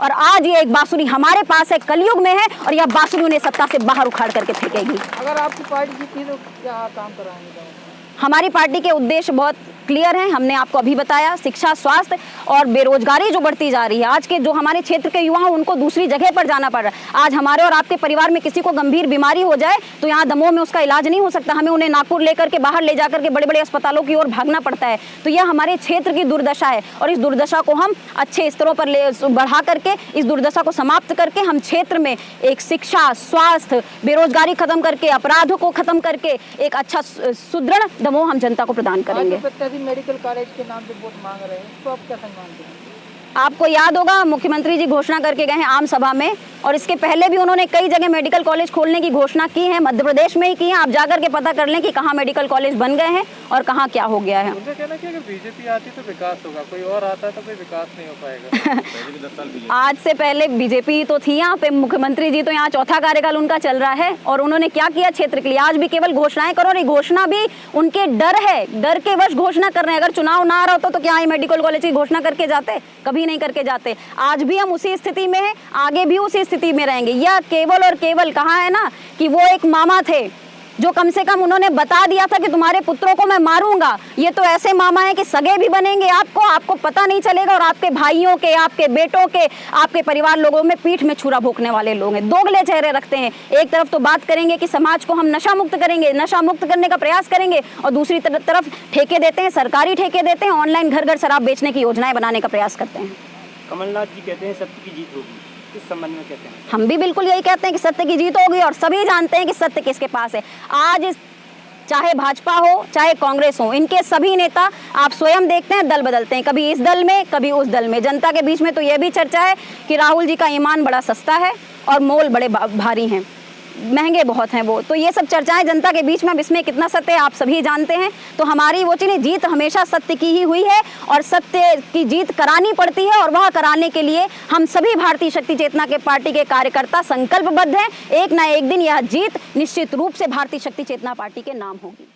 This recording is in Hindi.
और आज ये एक बांसुरी हमारे पास है, कलयुग में है, और यह बांसुरी उन्हें सत्ता से बाहर उखाड़ करके फेंकेगी। अगर आपकी पार्टी जीती तो क्या काम कराएंगे? हमारी पार्टी के उद्देश्य बहुत क्लियर हैं, हमने आपको अभी बताया। शिक्षा, स्वास्थ्य और बेरोजगारी जो बढ़ती जा रही है, आज के जो हमारे क्षेत्र के युवा हैं उनको दूसरी जगह पर जाना पड़ रहा है। आज हमारे और आपके परिवार में किसी को गंभीर बीमारी हो जाए तो यहाँ दमोह में उसका इलाज नहीं हो सकता, हमें उन्हें नागपुर लेकर के बाहर ले जाकर के बड़े बड़े अस्पतालों की ओर भागना पड़ता है। तो यह हमारे क्षेत्र की दुर्दशा है, और इस दुर्दशा को हम अच्छे स्तरों पर बढ़ा करके, इस दुर्दशा को समाप्त करके हम क्षेत्र में एक शिक्षा, स्वास्थ्य, बेरोजगारी खत्म करके, अपराधों को खत्म करके एक अच्छा सुदृढ़ दमोह हम जनता को प्रदान करेंगे। मेडिकल कॉलेज के नाम से वोट मांग रहे हैं, इसको आप क्या मानते हैं? आपको याद होगा मुख्यमंत्री जी घोषणा करके गए हैं आम सभा में, और इसके पहले भी उन्होंने कई जगह मेडिकल कॉलेज खोलने की घोषणा की है, मध्य प्रदेश में ही की है। आप जाकर के पता कर लें कि कहाँ मेडिकल कॉलेज बन गए हैं और कहाँ क्या हो गया है। उनका कहना है कि अगर बीजेपी आती तो विकास होगा, कोई और आता है तो कोई विकास नहीं हो पाएगा। आज से पहले बीजेपी तो थी यहाँ पे, मुख्यमंत्री जी तो यहाँ चौथा कार्यकाल उनका चल रहा है, और उन्होंने क्या किया क्षेत्र के लिए? आज भी केवल घोषणाएं करो, और ये घोषणा भी उनके डर है, डर के वश घोषणा कर रहे हैं। अगर चुनाव ना आ रहा होता तो क्या ये मेडिकल कॉलेज की घोषणा करके जाते? कभी नहीं करके जाते। आज भी हम उसी स्थिति में हैं, आगे भी उसी स्थिति में रहेंगे। यह केवल और केवल कहा है ना कि वो एक मामा थे जो कम से कम उन्होंने बता दिया था कि तुम्हारे पुत्रों को मैं मारूंगा। ये तो ऐसे मामा है कि सगे भी बनेंगे आपको पता नहीं चलेगा, और आपके भाइयों के, आपके बेटों के, आपके परिवार लोगों में पीठ में छुरा भोंकने वाले लोग हैं, दोगले चेहरे रखते हैं। एक तरफ तो बात करेंगे कि समाज को हम नशा मुक्त करेंगे, नशा मुक्त करने का प्रयास करेंगे, और दूसरी तरफ ठेके देते हैं, सरकारी ठेके देते हैं, ऑनलाइन घर घर शराब बेचने की योजनाएं बनाने का प्रयास करते हैं। कमलनाथ जी कहते हैं सत्य की जीत होगी, इस संबंध में कहते हैं? हम भी बिल्कुल यही कहते हैं कि सत्य की जीत होगी, और सभी जानते हैं कि सत्य किसके पास है। आज चाहे भाजपा हो, चाहे कांग्रेस हो, इनके सभी नेता आप स्वयं देखते हैं दल बदलते हैं, कभी इस दल में, कभी उस दल में। जनता के बीच में तो यह भी चर्चा है कि राहुल जी का ईमान बड़ा सस्ता है और मोल बड़े भारी हैं, महंगे बहुत हैं वो। तो ये सब चर्चाएं जनता के बीच में, अब इसमें कितना सत्य है आप सभी जानते हैं। तो हमारी वो चीज़ें, जीत हमेशा सत्य की ही हुई है, और सत्य की जीत करानी पड़ती है, और वह कराने के लिए हम सभी भारतीय शक्ति चेतना के पार्टी के कार्यकर्ता संकल्पबद्ध हैं। एक ना एक दिन यह जीत निश्चित रूप से भारतीय शक्ति चेतना पार्टी के नाम होगी।